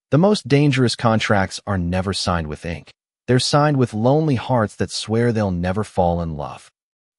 The most dangerous contracts are never signed with ink. They're signed with lonely hearts that swear they'll never fall in love.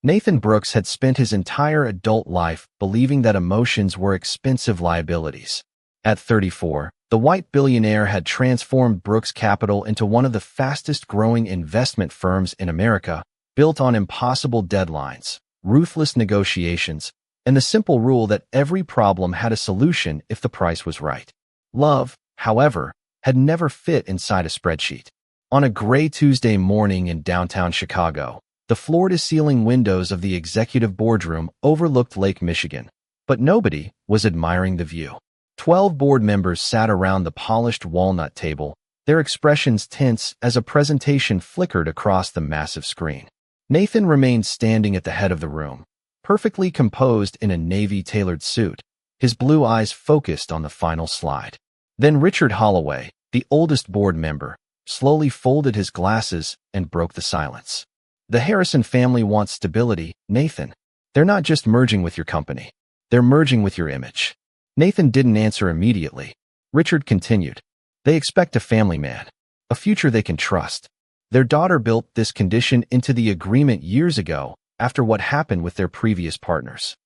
Nathan Brooks had spent his entire adult life believing that emotions were expensive liabilities. At 34, the white billionaire had transformed Brooks Capital into one of the fastest-growing investment firms in America, built on impossible deadlines, ruthless negotiations, and the simple rule that every problem had a solution if the price was right. Love, however, had never fit inside a spreadsheet. On a gray Tuesday morning in downtown Chicago, the floor-to-ceiling windows of the executive boardroom overlooked Lake Michigan, but nobody was admiring the view. 12 board members sat around the polished walnut table, their expressions tense as a presentation flickered across the massive screen. Nathan remained standing at the head of the room, perfectly composed in a navy-tailored suit, his blue eyes focused on the final slide. Then Richard Holloway, the oldest board member, slowly folded his glasses and broke the silence. The Harrison family wants stability, Nathan. They're not just merging with your company. They're merging with your image. Nathan didn't answer immediately. Richard continued. They expect a family man, a future they can trust. Their daughter built this condition into the agreement years ago after what happened with their previous partners.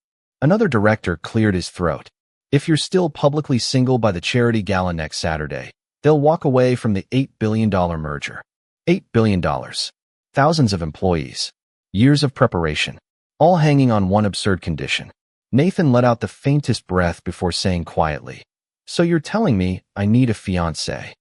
Another director cleared his throat. If you're still publicly single by the charity gala next Saturday, they'll walk away from the $8 billion merger. $8 billion. Thousands of employees. Years of preparation. All hanging on one absurd condition. Nathan let out the faintest breath before saying quietly, "So you're telling me I need a fiancée?"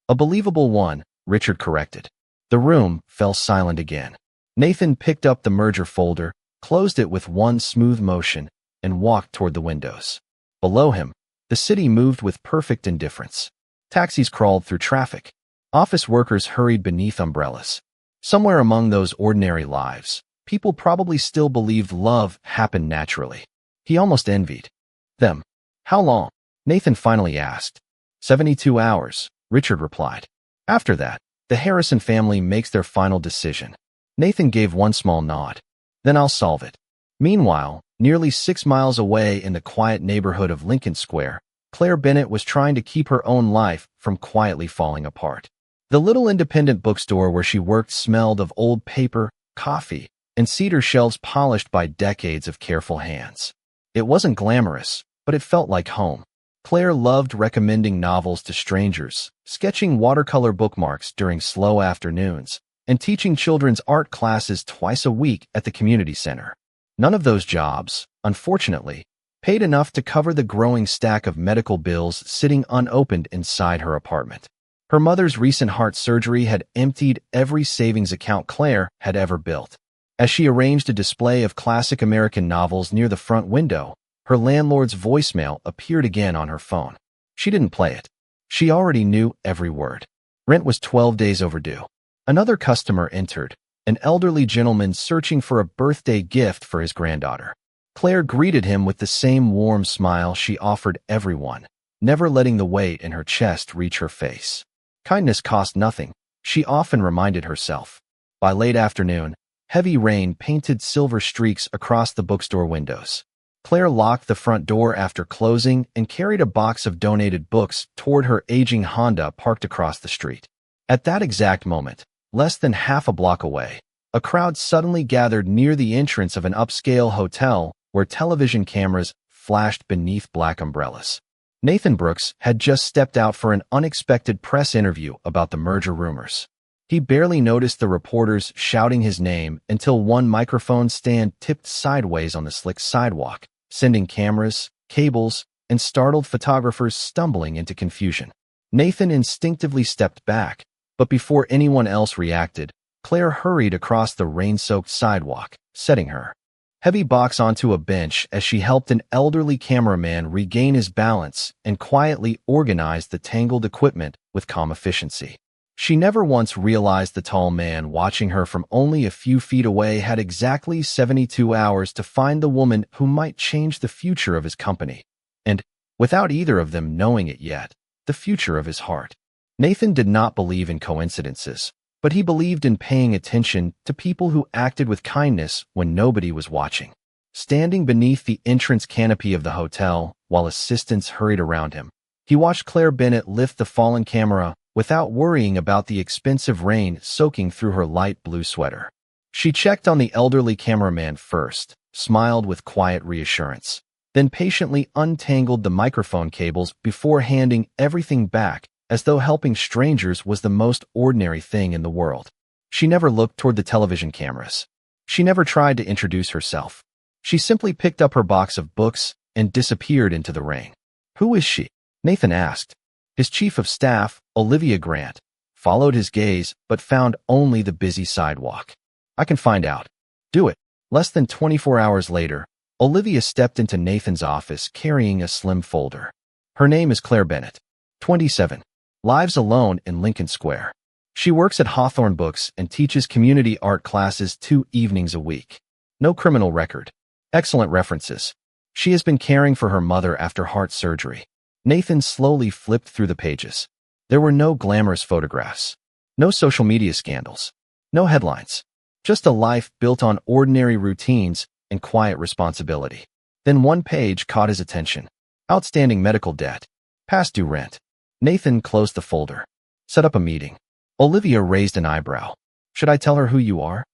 "A believable one," Richard corrected. The room fell silent again. Nathan picked up the merger folder, closed it with one smooth motion, and walked toward the windows. Below him, the city moved with perfect indifference. Taxis crawled through traffic. Office workers hurried beneath umbrellas. Somewhere among those ordinary lives, people probably still believed love happened naturally. He almost envied them. "How long?" Nathan finally asked. 72 hours, Richard replied. After that, the Harrison family makes their final decision. Nathan gave one small nod. "Then I'll solve it." Meanwhile, nearly 6 miles away in the quiet neighborhood of Lincoln Square, Claire Bennett was trying to keep her own life from quietly falling apart. The little independent bookstore where she worked smelled of old paper, coffee, and cedar shelves polished by decades of careful hands. It wasn't glamorous, but it felt like home. Claire loved recommending novels to strangers, sketching watercolor bookmarks during slow afternoons, and teaching children's art classes twice a week at the community center. None of those jobs, unfortunately, paid enough to cover the growing stack of medical bills sitting unopened inside her apartment. Her mother's recent heart surgery had emptied every savings account Claire had ever built. As she arranged a display of classic American novels near the front window, her landlord's voicemail appeared again on her phone. She didn't play it. She already knew every word. Rent was 12 days overdue. Another customer entered, an elderly gentleman searching for a birthday gift for his granddaughter. Claire greeted him with the same warm smile she offered everyone, never letting the weight in her chest reach her face. Kindness cost nothing, she often reminded herself. By late afternoon, heavy rain painted silver streaks across the bookstore windows. Claire locked the front door after closing and carried a box of donated books toward her aging Honda parked across the street. At that exact moment, less than half a block away, a crowd suddenly gathered near the entrance of an upscale hotel where television cameras flashed beneath black umbrellas. Nathan Brooks had just stepped out for an unexpected press interview about the merger rumors. He barely noticed the reporters shouting his name until one microphone stand tipped sideways on the slick sidewalk, sending cameras, cables, and startled photographers stumbling into confusion. Nathan instinctively stepped back, but before anyone else reacted, Claire hurried across the rain-soaked sidewalk, setting her heavy box onto a bench as she helped an elderly cameraman regain his balance and quietly organized the tangled equipment with calm efficiency. She never once realized the tall man watching her from only a few feet away had exactly 72 hours to find the woman who might change the future of his company. And, without either of them knowing it yet, the future of his heart. Nathan did not believe in coincidences, but he believed in paying attention to people who acted with kindness when nobody was watching. Standing beneath the entrance canopy of the hotel, while assistants hurried around him, He watched Claire Bennett lift the fallen camera without worrying about the expensive rain soaking through her light blue sweater. She checked on the elderly cameraman first, smiled with quiet reassurance, then patiently untangled the microphone cables before handing everything back as though helping strangers was the most ordinary thing in the world. She never looked toward the television cameras. She never tried to introduce herself. She simply picked up her box of books and disappeared into the rain. "Who is she?" Nathan asked. His chief of staff, Olivia Grant, followed his gaze but found only the busy sidewalk. "I can find out." "Do it." Less than 24 hours later, Olivia stepped into Nathan's office carrying a slim folder. Her name is Claire Bennett, 27, lives alone in Lincoln Square. She works at Hawthorne Books and teaches community art classes 2 evenings a week. No criminal record. Excellent references. She has been caring for her mother after heart surgery. Nathan slowly flipped through the pages. There were no glamorous photographs. No social media scandals. No headlines. Just a life built on ordinary routines and quiet responsibility. Then one page caught his attention. Outstanding medical debt. Past due rent. Nathan closed the folder. Set up a meeting. Olivia raised an eyebrow. "Should I tell her who you are?"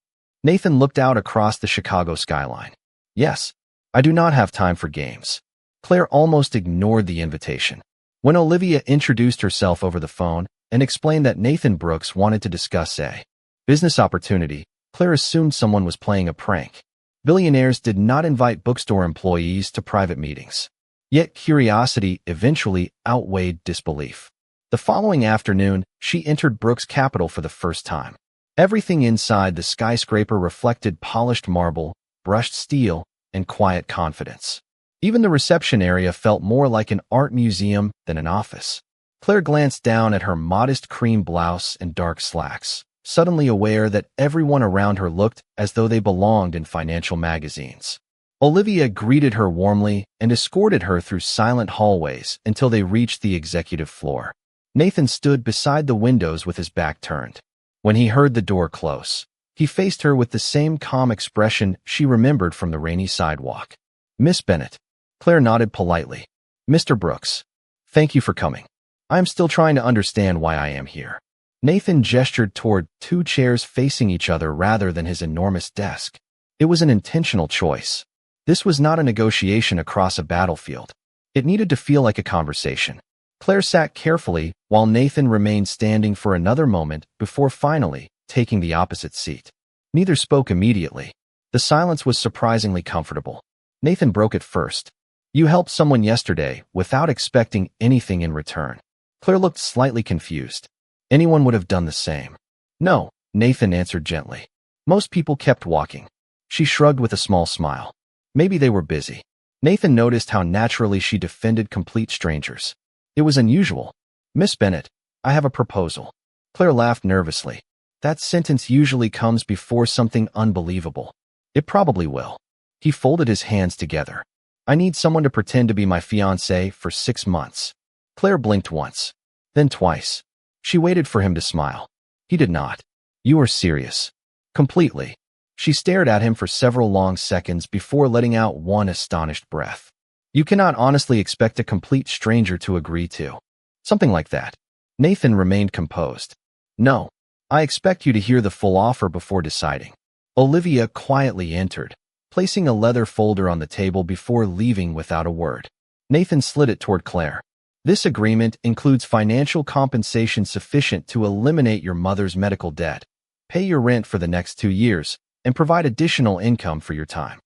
Nathan looked out across the Chicago skyline. "Yes. I do not have time for games." Claire almost ignored the invitation. When Olivia introduced herself over the phone and explained that Nathan Brooks wanted to discuss a business opportunity, Claire assumed someone was playing a prank. Billionaires did not invite bookstore employees to private meetings. Yet curiosity eventually outweighed disbelief. The following afternoon, she entered Brooks Capital for the first time. Everything inside the skyscraper reflected polished marble, brushed steel, and quiet confidence. Even the reception area felt more like an art museum than an office. Claire glanced down at her modest cream blouse and dark slacks, suddenly aware that everyone around her looked as though they belonged in financial magazines. Olivia greeted her warmly and escorted her through silent hallways until they reached the executive floor. Nathan stood beside the windows with his back turned. When he heard the door close, he faced her with the same calm expression she remembered from the rainy sidewalk. "Miss Bennett." Claire nodded politely. "Mr. Brooks, thank you for coming. I am still trying to understand why I am here." Nathan gestured toward 2 chairs facing each other rather than his enormous desk. It was an intentional choice. This was not a negotiation across a battlefield. It needed to feel like a conversation. Claire sat carefully while Nathan remained standing for another moment before finally taking the opposite seat. Neither spoke immediately. The silence was surprisingly comfortable. Nathan broke it first. "You helped someone yesterday without expecting anything in return." Claire looked slightly confused. "Anyone would have done the same." "No," Nathan answered gently. "Most people kept walking." She shrugged with a small smile. "Maybe they were busy." Nathan noticed how naturally she defended complete strangers. It was unusual. "Miss Bennett, I have a proposal." Claire laughed nervously. That sentence usually comes before something unbelievable. "It probably will." He folded his hands together. "I need someone to pretend to be my fiancé for 6 months." Claire blinked once, then twice. She waited for him to smile. He did not. "You are serious." "Completely." She stared at him for several long seconds before letting out one astonished breath. "You cannot honestly expect a complete stranger to agree to something like that." Nathan remained composed. "No. I expect you to hear the full offer before deciding." Olivia quietly entered, placing a leather folder on the table before leaving without a word. Nathan slid it toward Claire. "This agreement includes financial compensation sufficient to eliminate your mother's medical debt, pay your rent for the next 2 years, and provide additional income for your time."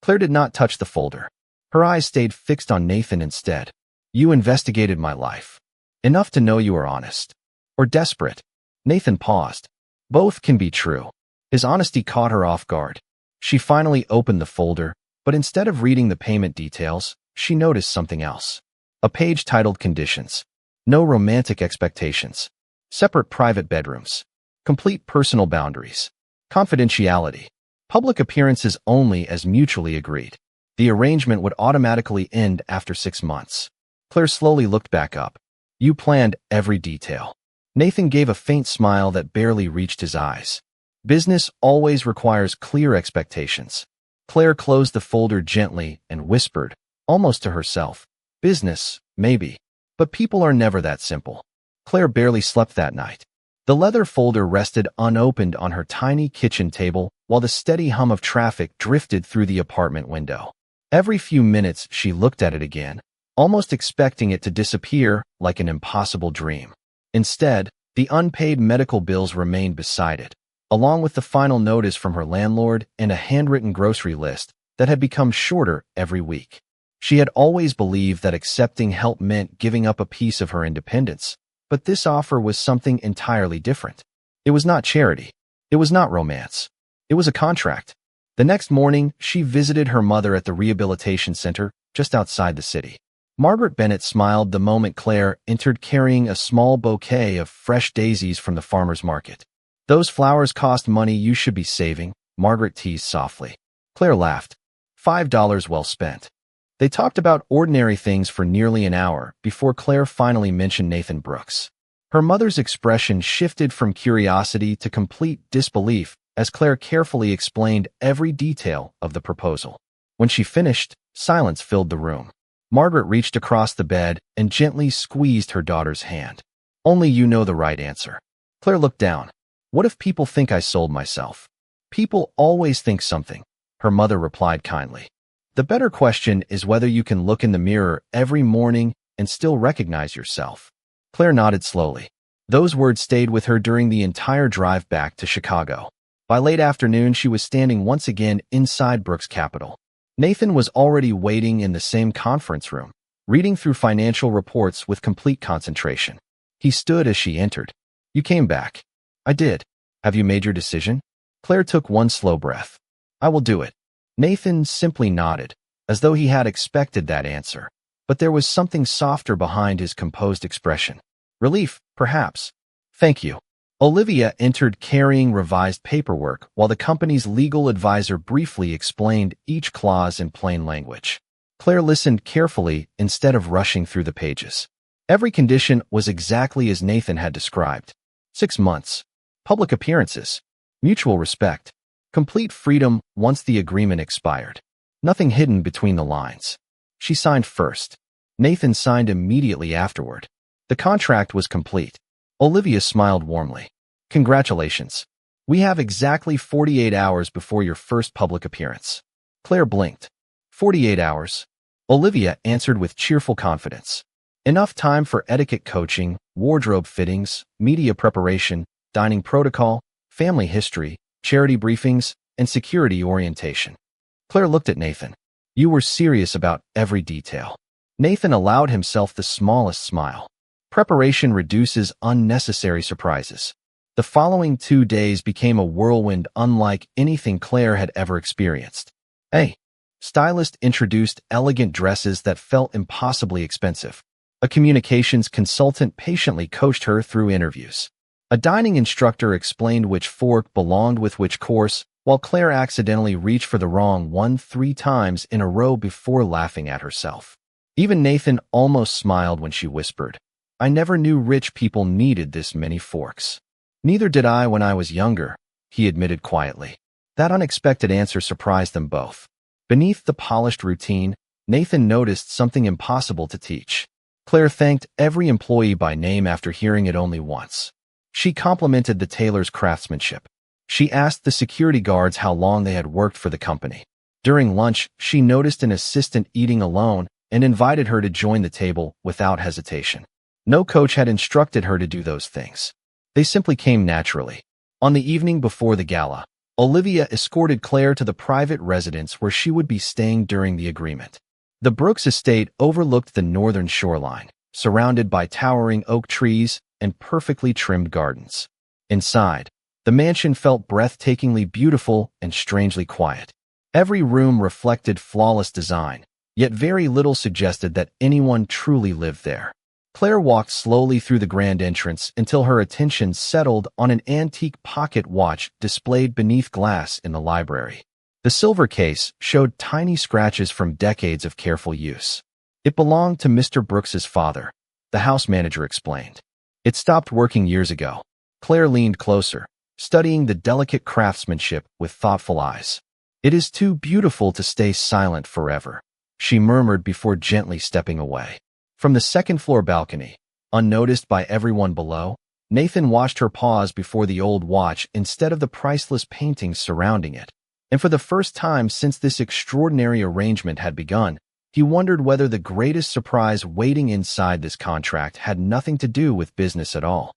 Claire did not touch the folder. Her eyes stayed fixed on Nathan instead. "You investigated my life. Enough to know you are honest. Or desperate." Nathan paused. Both can be true. His honesty caught her off guard. She finally opened the folder, but instead of reading the payment details, she noticed something else. A page titled Conditions. No romantic expectations. Separate private bedrooms. Complete personal boundaries. Confidentiality. Public appearances only as mutually agreed. The arrangement would automatically end after 6 months. Claire slowly looked back up. "You planned every detail." Nathan gave a faint smile that barely reached his eyes. "Business always requires clear expectations." Claire closed the folder gently and whispered, almost to herself, "Business, maybe, But people are never that simple. Claire barely slept that night. The leather folder rested unopened on her tiny kitchen table while the steady hum of traffic drifted through the apartment window. Every few minutes she looked at it again, almost expecting it to disappear like an impossible dream. Instead, the unpaid medical bills remained beside it, along with the final notice from her landlord and a handwritten grocery list that had become shorter every week. She had always believed that accepting help meant giving up a piece of her independence, but this offer was something entirely different. It was not charity. It was not romance. It was a contract. The next morning, she visited her mother at the rehabilitation center just outside the city. Margaret Bennett smiled the moment Claire entered carrying a small bouquet of fresh daisies from the farmer's market. "Those flowers cost money you should be saving," Margaret teased softly. Claire laughed. $5 well spent. They talked about ordinary things for nearly an hour before Claire finally mentioned Nathan Brooks. Her mother's expression shifted from curiosity to complete disbelief as Claire carefully explained every detail of the proposal. When she finished, silence filled the room. Margaret reached across the bed and gently squeezed her daughter's hand. "Only you know the right answer." Claire looked down. "What if people think I sold myself?" "People always think something," her mother replied kindly. "The better question is whether you can look in the mirror every morning and still recognize yourself." Claire nodded slowly. Those words stayed with her during the entire drive back to Chicago. By late afternoon, she was standing once again inside Brooks Capital. Nathan was already waiting in the same conference room, reading through financial reports with complete concentration. He stood as she entered. "You came back." "I did. Have you made your decision?" Claire took one slow breath. "I will do it." Nathan simply nodded, as though he had expected that answer. But there was something softer behind his composed expression. Relief, perhaps. "Thank you." Olivia entered carrying revised paperwork while the company's legal advisor briefly explained each clause in plain language. Claire listened carefully instead of rushing through the pages. Every condition was exactly as Nathan had described. 6 months. Public appearances. Mutual respect. Complete freedom once the agreement expired. Nothing hidden between the lines. She signed first. Nathan signed immediately afterward. The contract was complete. Olivia smiled warmly. "Congratulations. We have exactly 48 hours before your first public appearance." Claire blinked. 48 hours? Olivia answered with cheerful confidence. "Enough time for etiquette coaching, wardrobe fittings, media preparation, dining protocol, family history, charity briefings, and security orientation." Claire looked at Nathan. "You were serious about every detail." Nathan allowed himself the smallest smile. Preparation reduces unnecessary surprises. The following 2 days became a whirlwind unlike anything Claire had ever experienced. A stylist introduced elegant dresses that felt impossibly expensive. A communications consultant patiently coached her through interviews. A dining instructor explained which fork belonged with which course, while Claire accidentally reached for the wrong one 3 times in a row before laughing at herself. Even Nathan almost smiled when she whispered, "I never knew rich people needed this many forks." "Neither did I when I was younger," he admitted quietly. That unexpected answer surprised them both. Beneath the polished routine, Nathan noticed something impossible to teach. Claire thanked every employee by name after hearing it only once. She complimented the tailor's craftsmanship. She asked the security guards how long they had worked for the company. During lunch, she noticed an assistant eating alone and invited her to join the table without hesitation. No coach had instructed her to do those things. They simply came naturally. On the evening before the gala, Olivia escorted Claire to the private residence where she would be staying during the agreement. The Brooks estate overlooked the northern shoreline, surrounded by towering oak trees and perfectly trimmed gardens. Inside, the mansion felt breathtakingly beautiful and strangely quiet. Every room reflected flawless design, yet very little suggested that anyone truly lived there. Claire walked slowly through the grand entrance until her attention settled on an antique pocket watch displayed beneath glass in the library. The silver case showed tiny scratches from decades of careful use. It belonged to Mr. Brooks's father, the house manager explained. It stopped working years ago. Claire leaned closer, studying the delicate craftsmanship with thoughtful eyes. "It is too beautiful to stay silent forever," she murmured before gently stepping away. From the second-floor balcony, unnoticed by everyone below, Nathan watched her pause before the old watch instead of the priceless paintings surrounding it. And for the first time since this extraordinary arrangement had begun, he wondered whether the greatest surprise waiting inside this contract had nothing to do with business at all.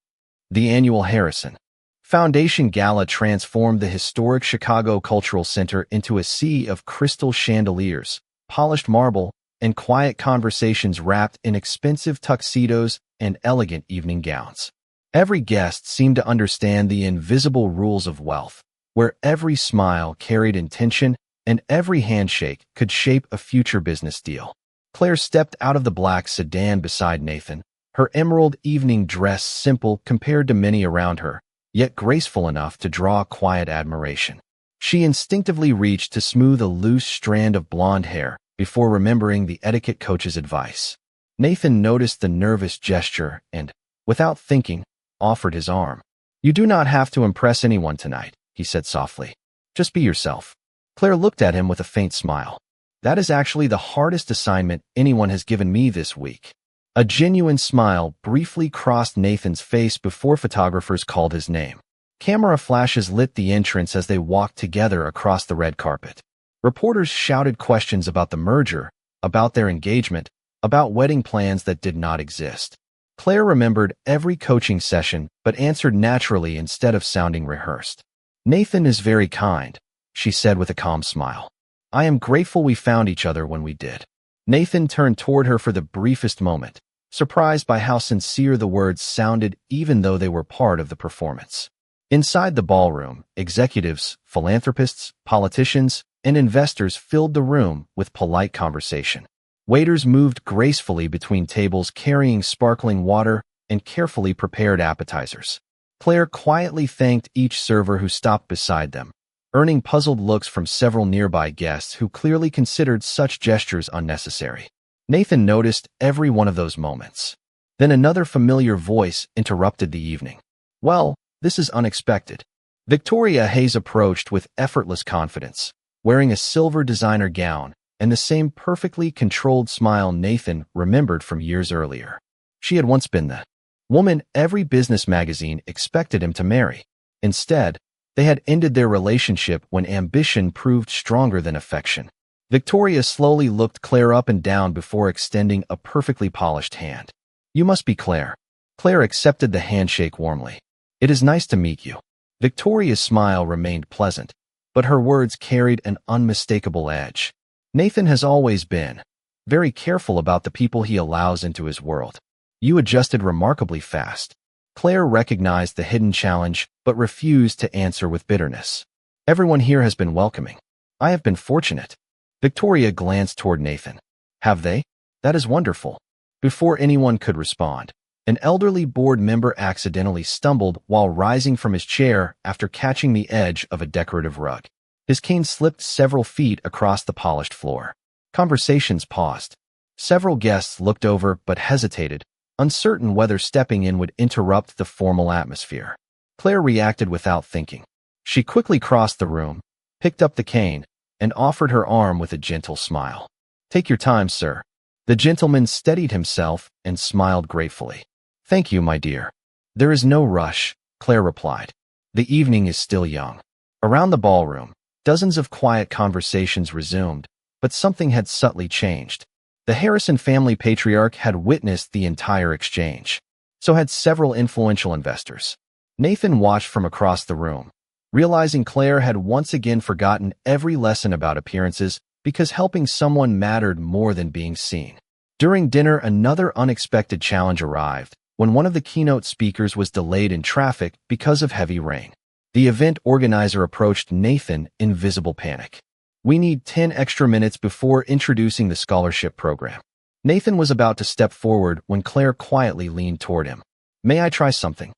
The annual Harrison Foundation Gala transformed the historic Chicago Cultural Center into a sea of crystal chandeliers, polished marble, and quiet conversations wrapped in expensive tuxedos and elegant evening gowns. Every guest seemed to understand the invisible rules of wealth, where every smile carried intention and every handshake could shape a future business deal. Claire stepped out of the black sedan beside Nathan, her emerald evening dress simple compared to many around her, yet graceful enough to draw quiet admiration. She instinctively reached to smooth a loose strand of blonde hair before remembering the etiquette coach's advice. Nathan noticed the nervous gesture and, without thinking, offered his arm. "You do not have to impress anyone tonight," he said softly. "Just be yourself." Claire looked at him with a faint smile. "That is actually the hardest assignment anyone has given me this week." A genuine smile briefly crossed Nathan's face before photographers called his name. Camera flashes lit the entrance as they walked together across the red carpet. Reporters shouted questions about the merger, about their engagement, about wedding plans that did not exist. Claire remembered every coaching session but answered naturally instead of sounding rehearsed. "Nathan is very kind," she said with a calm smile. "I am grateful we found each other when we did." Nathan turned toward her for the briefest moment, surprised by how sincere the words sounded even though they were part of the performance. Inside the ballroom, executives, philanthropists, politicians, and investors filled the room with polite conversation. Waiters moved gracefully between tables carrying sparkling water and carefully prepared appetizers. Claire quietly thanked each server who stopped beside them, earning puzzled looks from several nearby guests who clearly considered such gestures unnecessary. Nathan noticed every one of those moments. Then another familiar voice interrupted the evening. "Well, this is unexpected." Victoria Hayes approached with effortless confidence, wearing a silver designer gown and the same perfectly controlled smile Nathan remembered from years earlier. She had once been the woman every business magazine expected him to marry. Instead, they had ended their relationship when ambition proved stronger than affection. Victoria slowly looked Claire up and down before extending a perfectly polished hand. "You must be Claire." Claire accepted the handshake warmly. "It is nice to meet you." Victoria's smile remained pleasant, but her words carried an unmistakable edge. Nathan has always been very careful about the people he allows into his world. You adjusted remarkably fast. Claire recognized the hidden challenge, but refused to answer with bitterness. "Everyone here has been welcoming. I have been fortunate." Victoria glanced toward Nathan. "Have they? That is wonderful." Before anyone could respond, an elderly board member accidentally stumbled while rising from his chair after catching the edge of a decorative rug. His cane slipped several feet across the polished floor. Conversations paused. Several guests looked over but hesitated, uncertain whether stepping in would interrupt the formal atmosphere. Claire reacted without thinking. She quickly crossed the room, picked up the cane, and offered her arm with a gentle smile. "Take your time, sir." The gentleman steadied himself and smiled gratefully. "Thank you, my dear." "There is no rush," Claire replied. "The evening is still young." Around the ballroom, dozens of quiet conversations resumed, but something had subtly changed. The Harrison family patriarch had witnessed the entire exchange. So had several influential investors. Nathan watched from across the room, realizing Claire had once again forgotten every lesson about appearances because helping someone mattered more than being seen. During dinner, another unexpected challenge arrived when one of the keynote speakers was delayed in traffic because of heavy rain. The event organizer approached Nathan in visible panic. "We need 10 extra minutes before introducing the scholarship program." Nathan was about to step forward when Claire quietly leaned toward him. "May I try something?"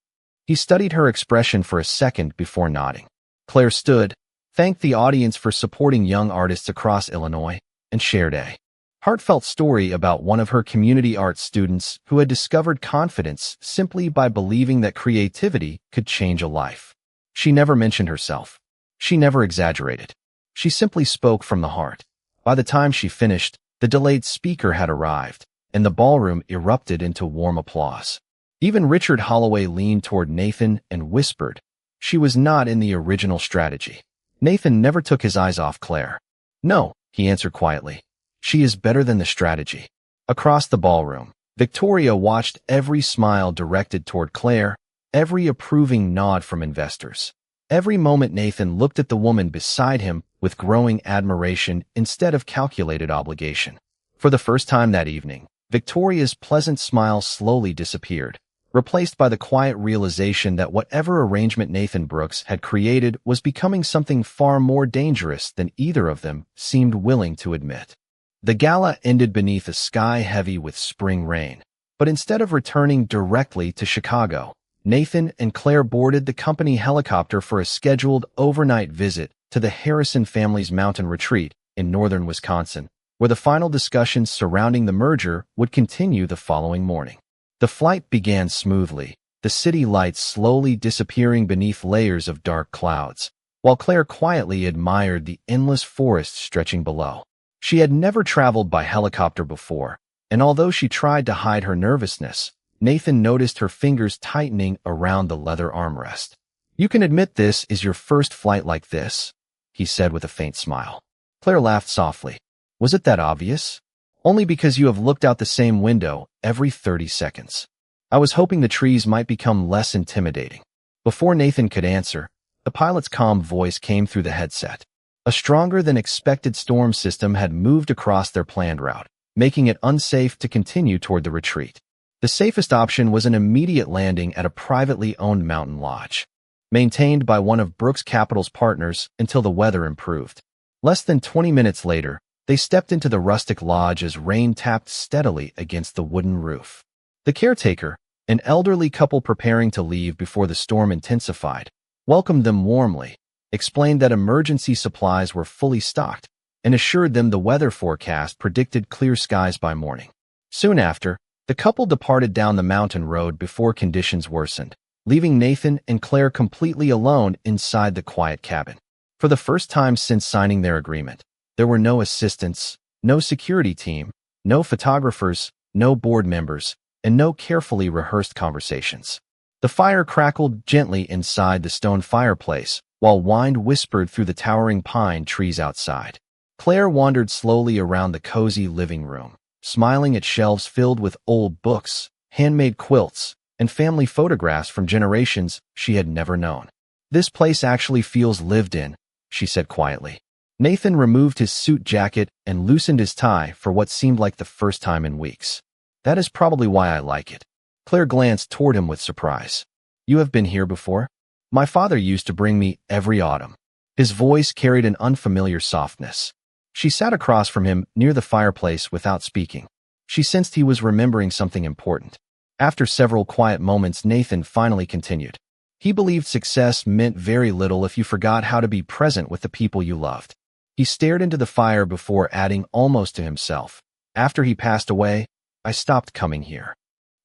He studied her expression for a second before nodding. Claire stood, thanked the audience for supporting young artists across Illinois, and shared a heartfelt story about one of her community arts students who had discovered confidence simply by believing that creativity could change a life. She never mentioned herself. She never exaggerated. She simply spoke from the heart. By the time she finished, the delayed speaker had arrived, and the ballroom erupted into warm applause. Even Richard Holloway leaned toward Nathan and whispered, "She was not in the original strategy." Nathan never took his eyes off Claire. "No," he answered quietly. "She is better than the strategy." Across the ballroom, Victoria watched every smile directed toward Claire, every approving nod from investors. Every moment Nathan looked at the woman beside him with growing admiration instead of calculated obligation. For the first time that evening, Victoria's pleasant smile slowly disappeared, replaced by the quiet realization that whatever arrangement Nathan Brooks had created was becoming something far more dangerous than either of them seemed willing to admit. The gala ended beneath a sky heavy with spring rain, but instead of returning directly to Chicago, Nathan and Claire boarded the company helicopter for a scheduled overnight visit to the Harrison family's mountain retreat in northern Wisconsin, where the final discussions surrounding the merger would continue the following morning. The flight began smoothly, the city lights slowly disappearing beneath layers of dark clouds, while Claire quietly admired the endless forest stretching below. She had never traveled by helicopter before, and although she tried to hide her nervousness, Nathan noticed her fingers tightening around the leather armrest. "You can admit this is your first flight like this," he said with a faint smile. Claire laughed softly. "Was it that obvious?" "Only because you have looked out the same window every 30 seconds. I was hoping the trees might become less intimidating." Before Nathan could answer, the pilot's calm voice came through the headset. A stronger than expected storm system had moved across their planned route, making it unsafe to continue toward the retreat. The safest option was an immediate landing at a privately owned mountain lodge, maintained by one of Brooks Capital's partners until the weather improved. Less than 20 minutes later, they stepped into the rustic lodge as rain tapped steadily against the wooden roof. The caretaker, an elderly couple preparing to leave before the storm intensified, welcomed them warmly, explained that emergency supplies were fully stocked, and assured them the weather forecast predicted clear skies by morning. Soon after, the couple departed down the mountain road before conditions worsened, leaving Nathan and Claire completely alone inside the quiet cabin. For the first time since signing their agreement, there were no assistants, no security team, no photographers, no board members, and no carefully rehearsed conversations. The fire crackled gently inside the stone fireplace, while wind whispered through the towering pine trees outside. Claire wandered slowly around the cozy living room, smiling at shelves filled with old books, handmade quilts, and family photographs from generations she had never known. "This place actually feels lived in," she said quietly. Nathan removed his suit jacket and loosened his tie for what seemed like the first time in weeks. "That is probably why I like it." Claire glanced toward him with surprise. "You have been here before?" "My father used to bring me every autumn." His voice carried an unfamiliar softness. She sat across from him near the fireplace without speaking. She sensed he was remembering something important. After several quiet moments, Nathan finally continued. "He believed success meant very little if you forgot how to be present with the people you loved." He stared into the fire before adding almost to himself, "After he passed away, I stopped coming here."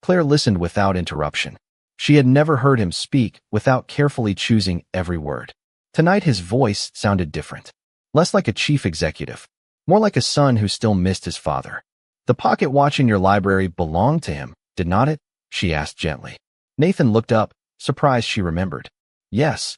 Claire listened without interruption. She had never heard him speak without carefully choosing every word. Tonight his voice sounded different. Less like a chief executive, more like a son who still missed his father. "The pocket watch in your library belonged to him, did not it?" she asked gently. Nathan looked up, surprised she remembered. "Yes.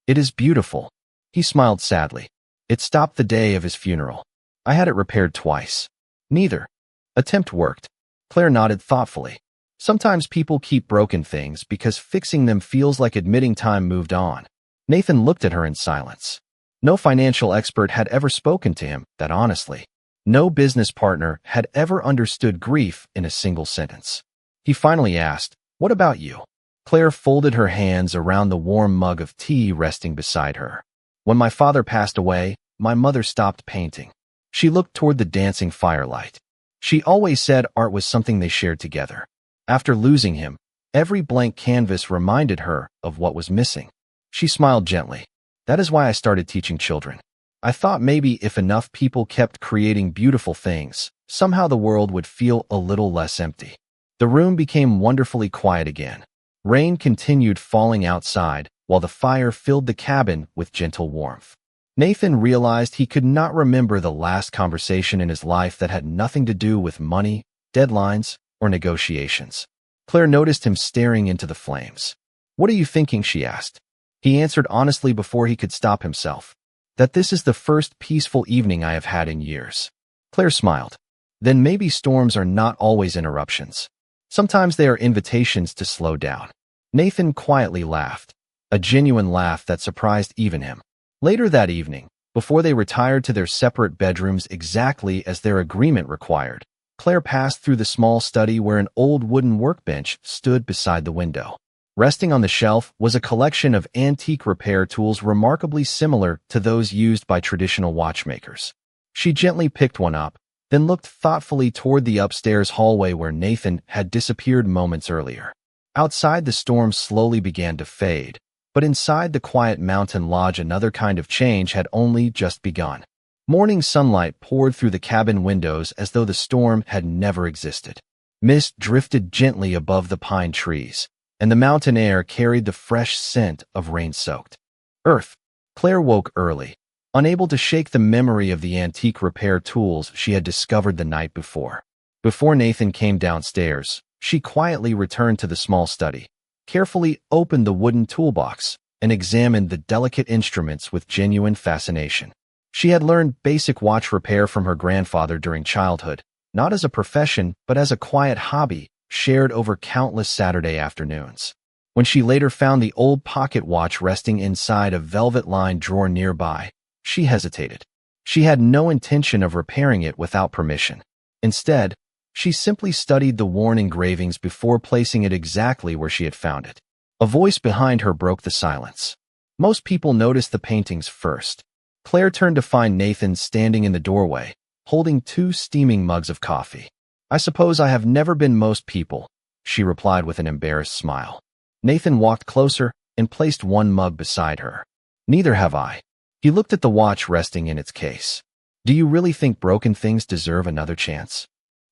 It is beautiful." He smiled sadly. "It stopped the day of his funeral. I had it repaired twice." "Neither attempt worked." Claire nodded thoughtfully. "Sometimes people keep broken things because fixing them feels like admitting time moved on." Nathan looked at her in silence. No financial expert had ever spoken to him that honestly. No business partner had ever understood grief in a single sentence. He finally asked, "What about you?" Claire folded her hands around the warm mug of tea resting beside her. "When my father passed away, my mother stopped painting." She looked toward the dancing firelight. "She always said art was something they shared together. After losing him, every blank canvas reminded her of what was missing." She smiled gently. "That is why I started teaching children. I thought maybe if enough people kept creating beautiful things, somehow the world would feel a little less empty." The room became wonderfully quiet again. Rain continued falling outside, while the fire filled the cabin with gentle warmth. Nathan realized he could not remember the last conversation in his life that had nothing to do with money, deadlines, or negotiations. Claire noticed him staring into the flames. "What are you thinking?" she asked. He answered honestly before he could stop himself. "That this is the first peaceful evening I have had in years." Claire smiled. "Then maybe storms are not always interruptions. Sometimes they are invitations to slow down." Nathan quietly laughed, a genuine laugh that surprised even him. Later that evening, before they retired to their separate bedrooms exactly as their agreement required, Claire passed through the small study where an old wooden workbench stood beside the window. Resting on the shelf was a collection of antique repair tools remarkably similar to those used by traditional watchmakers. She gently picked one up, then looked thoughtfully toward the upstairs hallway where Nathan had disappeared moments earlier. Outside, the storm slowly began to fade, but inside the quiet mountain lodge another kind of change had only just begun. Morning sunlight poured through the cabin windows as though the storm had never existed. Mist drifted gently above the pine trees, and the mountain air carried the fresh scent of rain-soaked earth. Claire woke early, unable to shake the memory of the antique repair tools she had discovered the night before. Before Nathan came downstairs, she quietly returned to the small study, carefully opened the wooden toolbox, and examined the delicate instruments with genuine fascination. She had learned basic watch repair from her grandfather during childhood, not as a profession but as a quiet hobby shared over countless Saturday afternoons. When she later found the old pocket watch resting inside a velvet-lined drawer nearby, she hesitated. She had no intention of repairing it without permission. Instead, she simply studied the worn engravings before placing it exactly where she had found it. A voice behind her broke the silence. Most people noticed the paintings first. Claire turned to find Nathan standing in the doorway, holding 2 steaming mugs of coffee. "I suppose I have never been most people," she replied with an embarrassed smile. Nathan walked closer and placed 1 mug beside her. "Neither have I." He looked at the watch resting in its case. "Do you really think broken things deserve another chance?"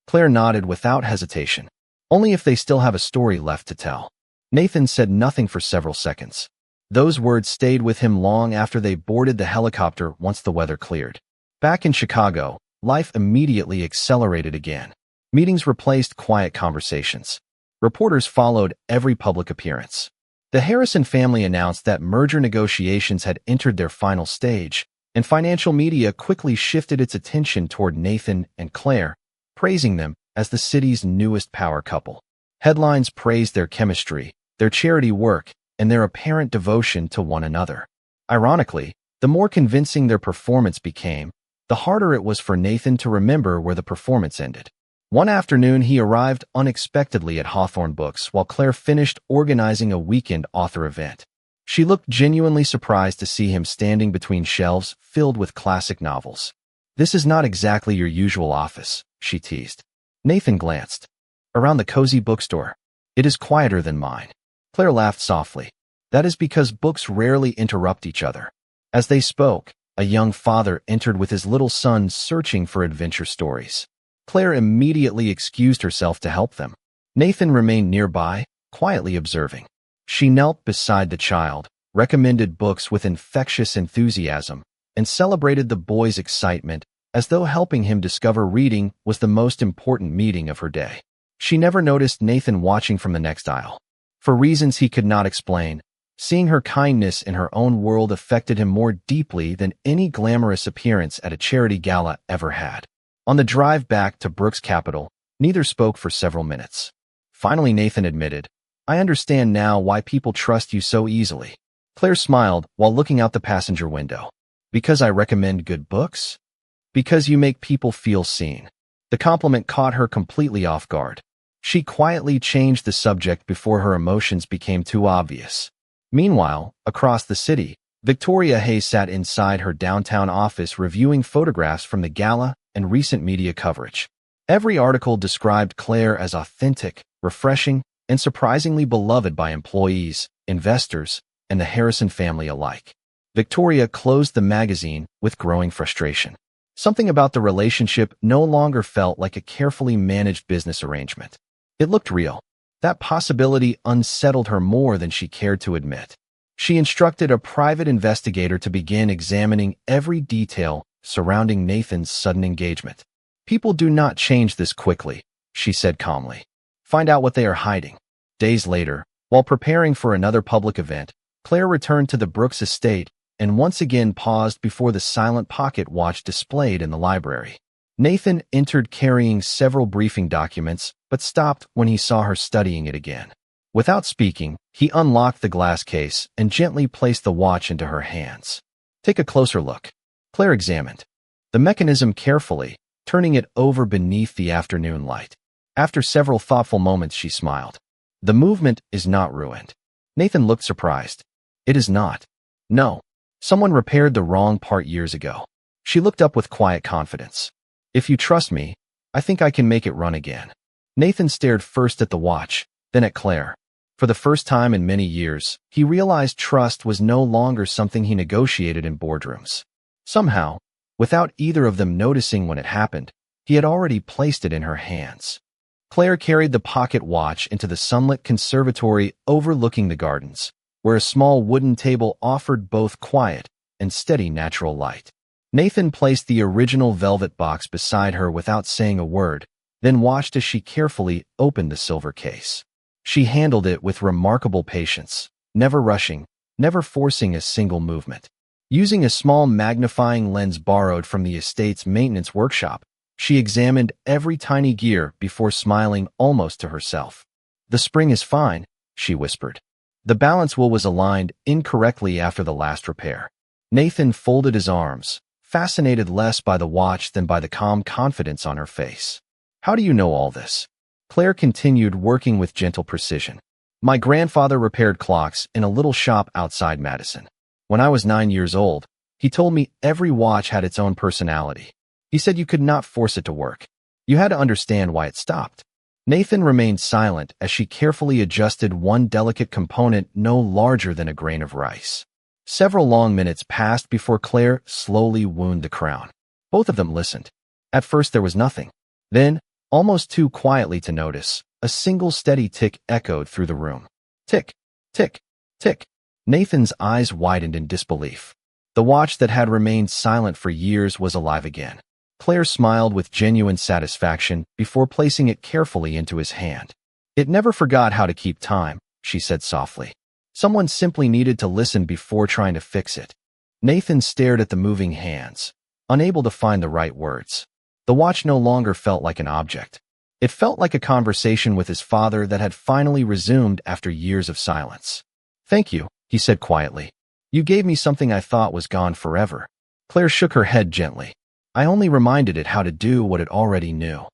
Claire nodded without hesitation. "Only if they still have a story left to tell." Nathan said nothing for several seconds. Those words stayed with him long after they boarded the helicopter once the weather cleared. Back in Chicago, life immediately accelerated again. Meetings replaced quiet conversations. Reporters followed every public appearance. The Harrison family announced that merger negotiations had entered their final stage, and financial media quickly shifted its attention toward Nathan and Claire, praising them as the city's newest power couple. Headlines praised their chemistry, their charity work, and their apparent devotion to one another. Ironically, the more convincing their performance became, the harder it was for Nathan to remember where the performance ended. One afternoon, he arrived unexpectedly at Hawthorne Books while Claire finished organizing a weekend author event. She looked genuinely surprised to see him standing between shelves filled with classic novels. "This is not exactly your usual office," she teased. Nathan glanced around the cozy bookstore. "It is quieter than mine." Claire laughed softly. "That is because books rarely interrupt each other." As they spoke, a young father entered with his little son searching for adventure stories. Claire immediately excused herself to help them. Nathan remained nearby, quietly observing. She knelt beside the child, recommended books with infectious enthusiasm, and celebrated the boy's excitement as though helping him discover reading was the most important meeting of her day. She never noticed Nathan watching from the next aisle. For reasons he could not explain, seeing her kindness in her own world affected him more deeply than any glamorous appearance at a charity gala ever had. On the drive back to Brooks Capital, neither spoke for several minutes. Finally, Nathan admitted, "I understand now why people trust you so easily." Claire smiled while looking out the passenger window. "Because I recommend good books?" "Because you make people feel seen." The compliment caught her completely off guard. She quietly changed the subject before her emotions became too obvious. Meanwhile, across the city, Victoria Hayes sat inside her downtown office reviewing photographs from the gala and recent media coverage. Every article described Claire as authentic, refreshing, and surprisingly beloved by employees, investors, and the Harrison family alike. Victoria closed the magazine with growing frustration. Something about the relationship no longer felt like a carefully managed business arrangement. It looked real. That possibility unsettled her more than she cared to admit. She instructed a private investigator to begin examining every detail surrounding Nathan's sudden engagement. "People do not change this quickly," she said calmly. Find out what they are hiding. Days later, while preparing for another public event, Claire returned to the Brooks estate and once again paused before the silent pocket watch displayed in the library. Nathan entered carrying several briefing documents, but stopped when he saw her studying it again. Without speaking, he unlocked the glass case and gently placed the watch into her hands. Take a closer look. Claire examined the mechanism carefully, turning it over beneath the afternoon light. After several thoughtful moments, she smiled. The movement is not ruined. Nathan looked surprised. It is not. No. Someone repaired the wrong part years ago. She looked up with quiet confidence. If you trust me, I think I can make it run again. Nathan stared first at the watch, then at Claire. For the first time in many years, he realized trust was no longer something he negotiated in boardrooms. Somehow, without either of them noticing when it happened, he had already placed it in her hands. Claire carried the pocket watch into the sunlit conservatory overlooking the gardens, where a small wooden table offered both quiet and steady natural light. Nathan placed the original velvet box beside her without saying a word, then watched as she carefully opened the silver case. She handled it with remarkable patience, never rushing, never forcing a single movement. Using a small magnifying lens borrowed from the estate's maintenance workshop, she examined every tiny gear before smiling almost to herself. The spring is fine, she whispered. The balance wheel was aligned incorrectly after the last repair. Nathan folded his arms, fascinated less by the watch than by the calm confidence on her face. How do you know all this? Claire continued, working with gentle precision. My grandfather repaired clocks in a little shop outside Madison. When I was 9 years old, he told me every watch had its own personality. He said you could not force it to work. You had to understand why it stopped. Nathan remained silent as she carefully adjusted one delicate component no larger than a grain of rice. Several long minutes passed before Claire slowly wound the crown. Both of them listened. At first there was nothing. Then, almost too quietly to notice, a single steady tick echoed through the room. Tick, tick, tick. Nathan's eyes widened in disbelief. The watch that had remained silent for years was alive again. Claire smiled with genuine satisfaction before placing it carefully into his hand. It never forgot how to keep time, she said softly. Someone simply needed to listen before trying to fix it. Nathan stared at the moving hands, unable to find the right words. The watch no longer felt like an object. It felt like a conversation with his father that had finally resumed after years of silence. Thank you, he said quietly. You gave me something I thought was gone forever. Claire shook her head gently. I only reminded it how to do what it already knew.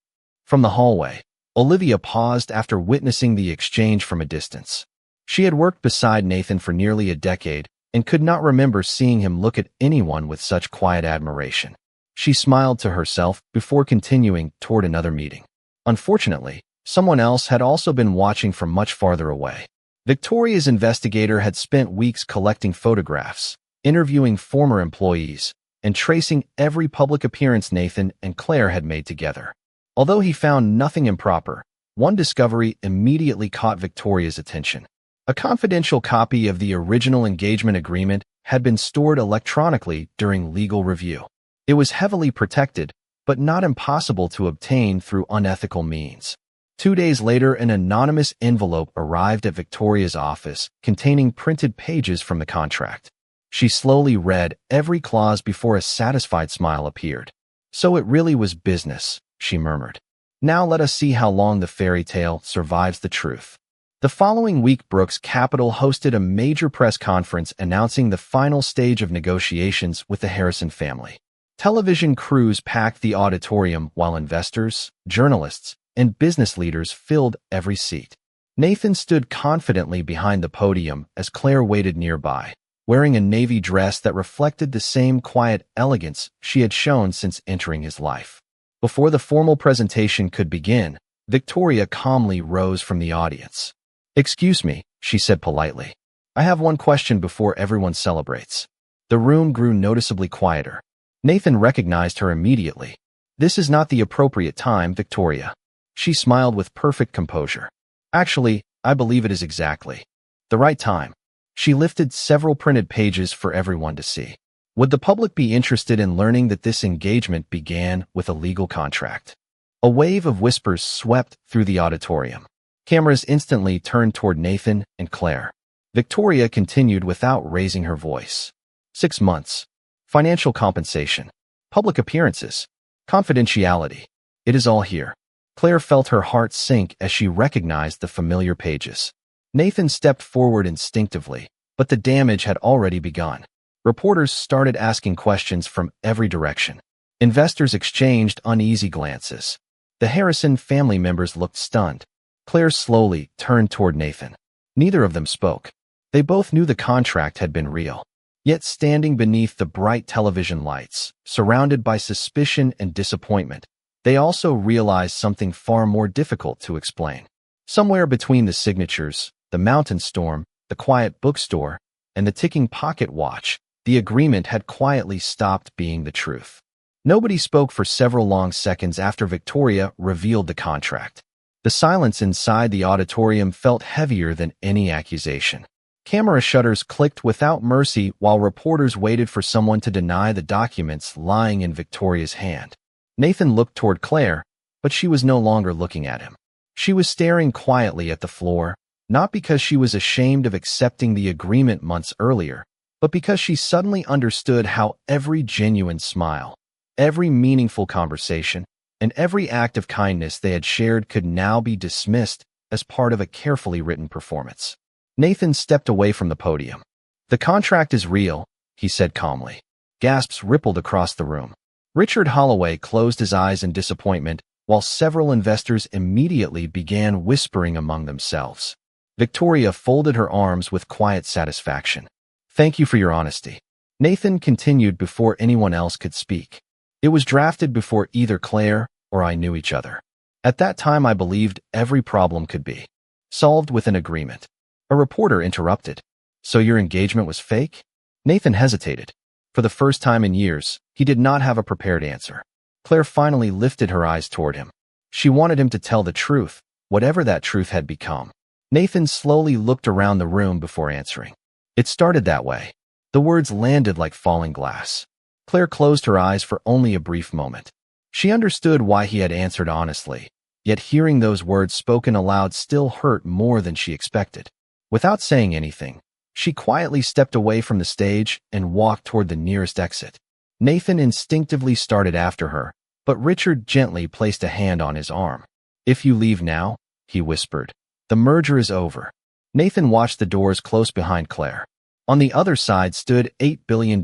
From the hallway, Olivia paused after witnessing the exchange from a distance. She had worked beside Nathan for nearly a decade and could not remember seeing him look at anyone with such quiet admiration. She smiled to herself before continuing toward another meeting. Unfortunately, someone else had also been watching from much farther away. Victoria's investigator had spent weeks collecting photographs, interviewing former employees, and tracing every public appearance Nathan and Claire had made together. Although he found nothing improper, one discovery immediately caught Victoria's attention. A confidential copy of the original engagement agreement had been stored electronically during legal review. It was heavily protected, but not impossible to obtain through unethical means. 2 days later, an anonymous envelope arrived at Victoria's office containing printed pages from the contract. She slowly read every clause before a satisfied smile appeared. So it really was business, she murmured. Now let us see how long the fairy tale survives the truth. The following week, Brooks Capital hosted a major press conference announcing the final stage of negotiations with the Harrison family. Television crews packed the auditorium while investors, journalists, and business leaders filled every seat. Nathan stood confidently behind the podium as Claire waited nearby, wearing a navy dress that reflected the same quiet elegance she had shown since entering his life. Before the formal presentation could begin, Victoria calmly rose from the audience. Excuse me, she said politely. I have one question before everyone celebrates. The room grew noticeably quieter. Nathan recognized her immediately. This is not the appropriate time, Victoria. She smiled with perfect composure. Actually, I believe it is exactly the right time. She lifted several printed pages for everyone to see. Would the public be interested in learning that this engagement began with a legal contract? A wave of whispers swept through the auditorium. Cameras instantly turned toward Nathan and Claire. Victoria continued without raising her voice. 6 months. Financial compensation. Public appearances. Confidentiality. It is all here. Claire felt her heart sink as she recognized the familiar pages. Nathan stepped forward instinctively, but the damage had already begun. Reporters started asking questions from every direction. Investors exchanged uneasy glances. The Harrison family members looked stunned. Claire slowly turned toward Nathan. Neither of them spoke. They both knew the contract had been real. Yet standing beneath the bright television lights, surrounded by suspicion and disappointment, they also realized something far more difficult to explain. Somewhere between the signatures, the mountain storm, the quiet bookstore, and the ticking pocket watch, the agreement had quietly stopped being the truth. Nobody spoke for several long seconds after Victoria revealed the contract. The silence inside the auditorium felt heavier than any accusation. Camera shutters clicked without mercy while reporters waited for someone to deny the documents lying in Victoria's hand. Nathan looked toward Claire, but she was no longer looking at him. She was staring quietly at the floor, not because she was ashamed of accepting the agreement months earlier, but because she suddenly understood how every genuine smile, every meaningful conversation, and every act of kindness they had shared could now be dismissed as part of a carefully written performance. Nathan stepped away from the podium. "The contract is real," he said calmly. Gasps rippled across the room. Richard Holloway closed his eyes in disappointment, while several investors immediately began whispering among themselves. Victoria folded her arms with quiet satisfaction. "Thank you for your honesty." Nathan continued before anyone else could speak. "It was drafted before either Claire or I knew each other. At that time I believed every problem could be solved with an agreement." A reporter interrupted. "So your engagement was fake?" Nathan hesitated. For the first time in years, he did not have a prepared answer. Claire finally lifted her eyes toward him. She wanted him to tell the truth, whatever that truth had become. Nathan slowly looked around the room before answering. "It started that way." The words landed like falling glass. Claire closed her eyes for only a brief moment. She understood why he had answered honestly, yet hearing those words spoken aloud still hurt more than she expected. Without saying anything, she quietly stepped away from the stage and walked toward the nearest exit. Nathan instinctively started after her, but Richard gently placed a hand on his arm. "If you leave now," he whispered, "the merger is over." Nathan watched the doors close behind Claire. On the other side stood $8 billion,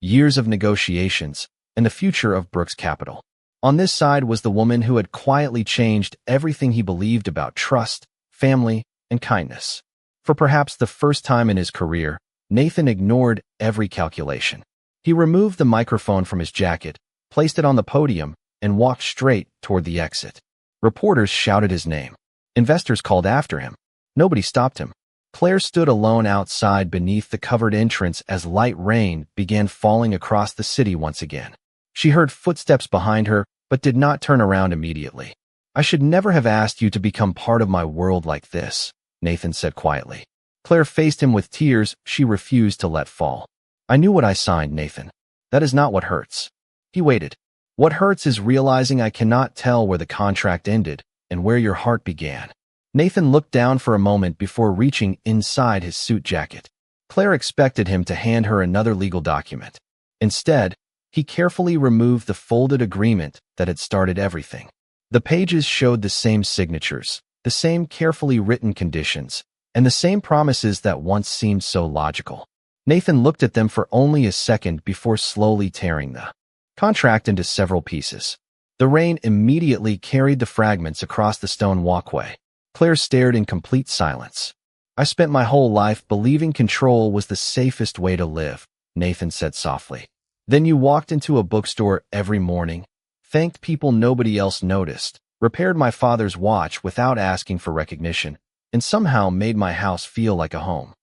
years of negotiations, and the future of Brooks Capital. On this side was the woman who had quietly changed everything he believed about trust, family, and kindness. For perhaps the first time in his career, Nathan ignored every calculation. He removed the microphone from his jacket, placed it on the podium, and walked straight toward the exit. Reporters shouted his name. Investors called after him. Nobody stopped him. Claire stood alone outside beneath the covered entrance as light rain began falling across the city once again. She heard footsteps behind her, but did not turn around immediately. "I should never have asked you to become part of my world like this," Nathan said quietly. Claire faced him with tears she refused to let fall. "I knew what I signed, Nathan. That is not what hurts." He waited. "What hurts is realizing I cannot tell where the contract ended and where your heart began." Nathan looked down for a moment before reaching inside his suit jacket. Claire expected him to hand her another legal document. Instead, he carefully removed the folded agreement that had started everything. The pages showed the same signatures, the same carefully written conditions, and the same promises that once seemed so logical. Nathan looked at them for only a second before slowly tearing the contract into several pieces. The rain immediately carried the fragments across the stone walkway. Claire stared in complete silence. "I spent my whole life believing control was the safest way to live," Nathan said softly. "Then you walked into a bookstore every morning, thanked people nobody else noticed, repaired my father's watch without asking for recognition, and somehow made my house feel like a home."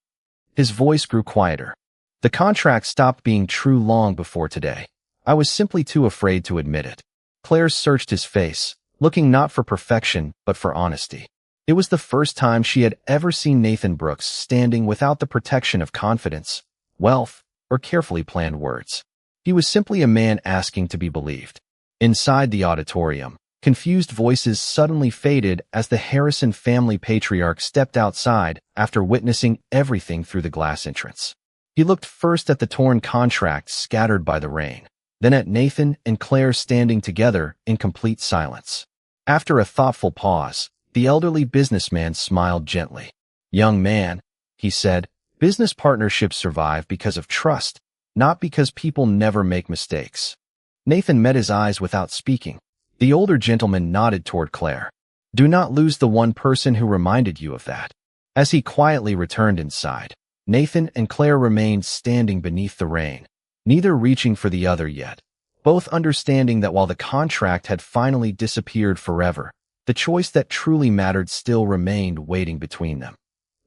His voice grew quieter. "The contract stopped being true long before today. I was simply too afraid to admit it." Claire searched his face, looking not for perfection, but for honesty. It was the first time she had ever seen Nathan Brooks standing without the protection of confidence, wealth, or carefully planned words. He was simply a man asking to be believed. Inside the auditorium, Confused voices suddenly faded as the Harrison family patriarch stepped outside after witnessing everything through the glass entrance. He looked first at the torn contracts scattered by the rain, then at Nathan and Claire standing together in complete silence. After a thoughtful pause, the elderly businessman smiled gently. "Young man," he said, "business partnerships survive because of trust, not because people never make mistakes." Nathan met his eyes without speaking. The older gentleman nodded toward Claire. "Do not lose the one person who reminded you of that." As he quietly returned inside, Nathan and Claire remained standing beneath the rain, neither reaching for the other yet, both understanding that while the contract had finally disappeared forever, the choice that truly mattered still remained waiting between them.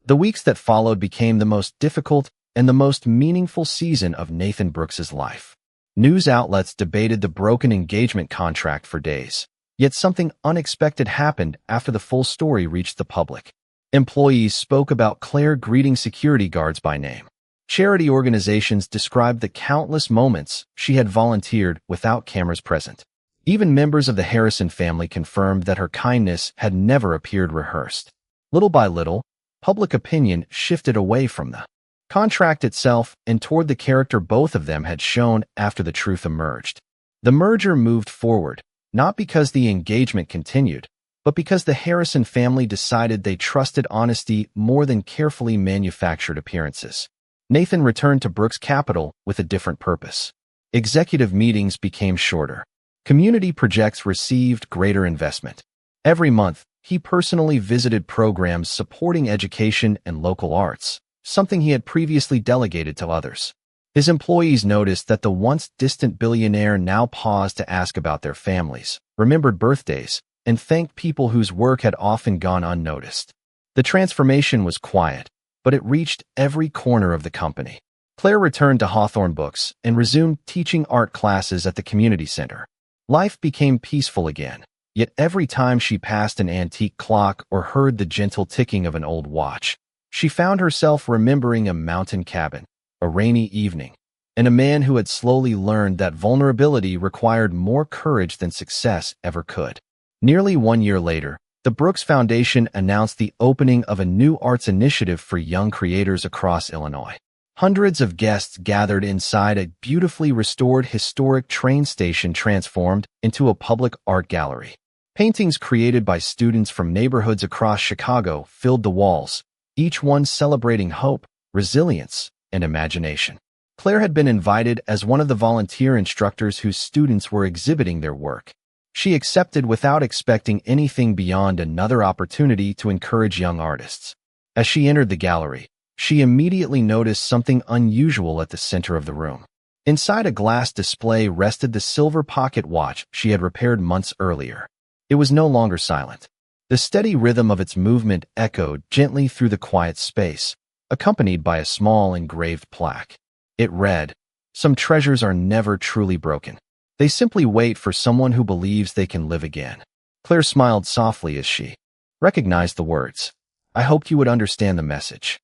The weeks that followed became the most difficult and the most meaningful season of Nathan Brooks's life. News outlets debated the broken engagement contract for days, yet something unexpected happened after the full story reached the public. Employees spoke about Claire greeting security guards by name. Charity organizations described the countless moments she had volunteered without cameras present. Even members of the Harrison family confirmed that her kindness had never appeared rehearsed. Little by little, public opinion shifted away from the contract itself and toward the character both of them had shown after the truth emerged. The merger moved forward, not because the engagement continued, but because the Harrison family decided they trusted honesty more than carefully manufactured appearances. Nathan returned to Brooks Capital with a different purpose. Executive meetings became shorter. Community projects received greater investment. Every month, he personally visited programs supporting education and local arts, something he had previously delegated to others. His employees noticed that the once distant billionaire now paused to ask about their families, remembered birthdays, and thanked people whose work had often gone unnoticed. The transformation was quiet, but it reached every corner of the company. Claire returned to Hawthorne Books and resumed teaching art classes at the community center. Life became peaceful again, yet every time she passed an antique clock or heard the gentle ticking of an old watch, she found herself remembering a mountain cabin, a rainy evening, and a man who had slowly learned that vulnerability required more courage than success ever could. Nearly 1 year later, the Brooks Foundation announced the opening of a new arts initiative for young creators across Illinois. Hundreds of guests gathered inside a beautifully restored historic train station transformed into a public art gallery. Paintings created by students from neighborhoods across Chicago filled the walls, each one celebrating hope, resilience, and imagination. Claire had been invited as one of the volunteer instructors whose students were exhibiting their work. She accepted without expecting anything beyond another opportunity to encourage young artists. As she entered the gallery, she immediately noticed something unusual at the center of the room. Inside a glass display rested the silver pocket watch she had repaired months earlier. It was no longer silent. The steady rhythm of its movement echoed gently through the quiet space, accompanied by a small engraved plaque. It read, "Some treasures are never truly broken. They simply wait for someone who believes they can live again." Claire smiled softly as she recognized the words. "I hoped you would understand the message."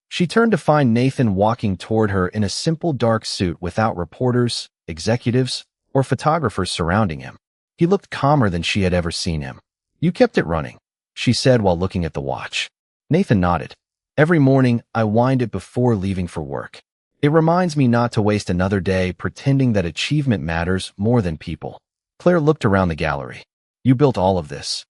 She turned to find Nathan walking toward her in a simple dark suit without reporters, executives, or photographers surrounding him. He looked calmer than she had ever seen him. "You kept it running," she said while looking at the watch. Nathan nodded. "Every morning, I wind it before leaving for work. It reminds me not to waste another day pretending that achievement matters more than people." Claire looked around the gallery. "You built all of this."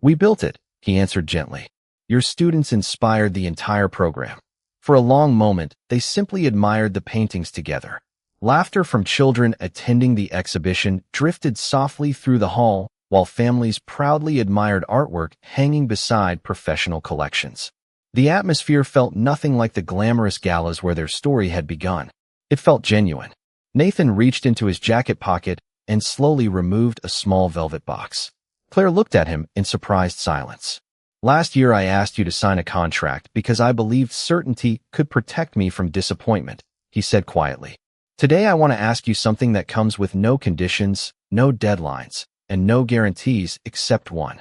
"We built it," he answered gently. "Your students inspired the entire program." For a long moment, they simply admired the paintings together. Laughter from children attending the exhibition drifted softly through the hall, while families proudly admired artwork hanging beside professional collections. The atmosphere felt nothing like the glamorous galas where their story had begun. It felt genuine. Nathan reached into his jacket pocket and slowly removed a small velvet box. Claire looked at him in surprised silence. "Last year I asked you to sign a contract because I believed certainty could protect me from disappointment," he said quietly. "Today I want to ask you something that comes with no conditions, no deadlines, and no guarantees except one."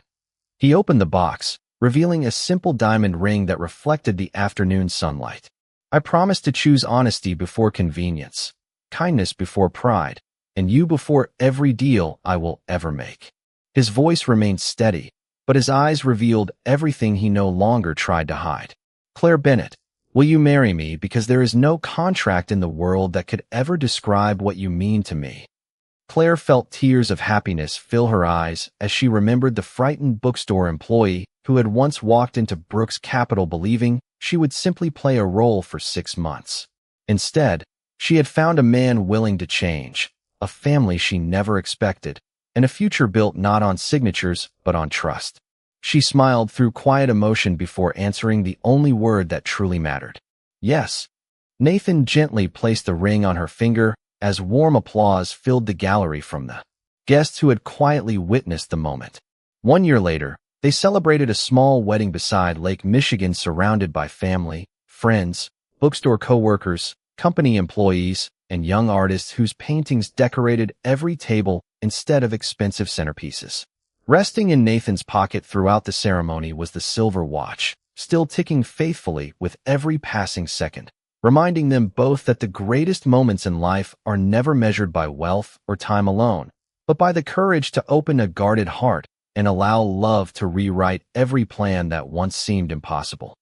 He opened the box, revealing a simple diamond ring that reflected the afternoon sunlight. "I promise to choose honesty before convenience, kindness before pride, and you before every deal I will ever make." His voice remained steady, but his eyes revealed everything he no longer tried to hide. Claire Bennett, will you marry me because there is no contract in the world that could ever describe what you mean to me? Claire felt tears of happiness fill her eyes as she remembered the frightened bookstore employee who had once walked into Brooks Capital believing she would simply play a role for 6 months. Instead, she had found a man willing to change, a family she never expected, and a future built not on signatures but on trust. She smiled through quiet emotion before answering the only word that truly mattered. Yes. Nathan gently placed the ring on her finger as warm applause filled the gallery from the guests who had quietly witnessed the moment. 1 year later, they celebrated a small wedding beside Lake Michigan surrounded by family, friends, bookstore coworkers, company employees, and young artists whose paintings decorated every table instead of expensive centerpieces. Resting in Nathan's pocket throughout the ceremony was the silver watch, still ticking faithfully with every passing second, reminding them both that the greatest moments in life are never measured by wealth or time alone, but by the courage to open a guarded heart and allow love to rewrite every plan that once seemed impossible.